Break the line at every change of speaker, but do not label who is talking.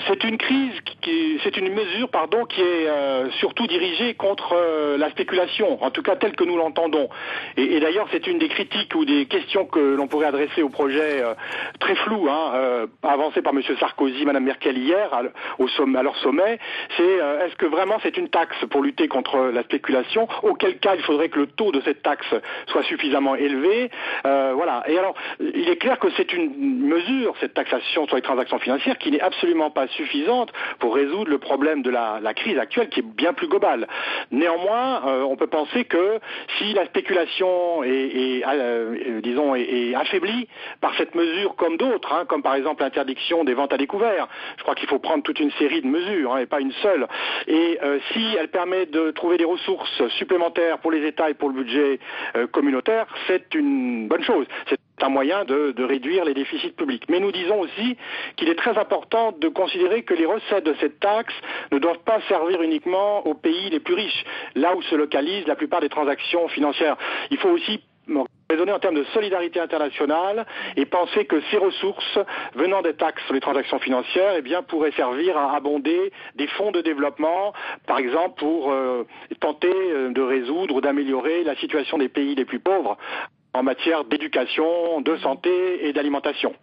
C'est une crise, c'est une mesure, pardon, qui est surtout dirigée contre la spéculation, en tout cas telle que nous l'entendons. Et d'ailleurs, c'est une des critiques ou des questions que l'on pourrait adresser au projet très flou, avancé par M. Sarkozy, Mme Merkel hier, à leur sommet. C'est est-ce que vraiment c'est une taxe pour lutter contre la spéculation? Auquel cas, il faudrait que le taux de cette taxe soit suffisamment élevé. Voilà. Et alors, il est clair que c'est une mesure, cette taxation sur les transactions financières, qui n'est absolument pas suffisante pour résoudre le problème de la crise actuelle qui est bien plus globale. Néanmoins, on peut penser que si la spéculation est affaiblie par cette mesure comme d'autres, comme par exemple l'interdiction des ventes à découvert, je crois qu'il faut prendre toute une série de mesures et pas une seule, et si elle permet de trouver des ressources supplémentaires pour les États et pour le budget communautaire, c'est une bonne chose. C'est un moyen de réduire les déficits publics. Mais nous disons aussi qu'il est très important de considérer que les recettes de cette taxe ne doivent pas servir uniquement aux pays les plus riches, là où se localisent la plupart des transactions financières. Il faut aussi raisonner en termes de solidarité internationale et penser que ces ressources venant des taxes sur les transactions financières pourraient servir à abonder des fonds de développement, par exemple pour tenter de résoudre ou d'améliorer la situation des pays les plus pauvres en matière d'éducation, de santé et d'alimentation.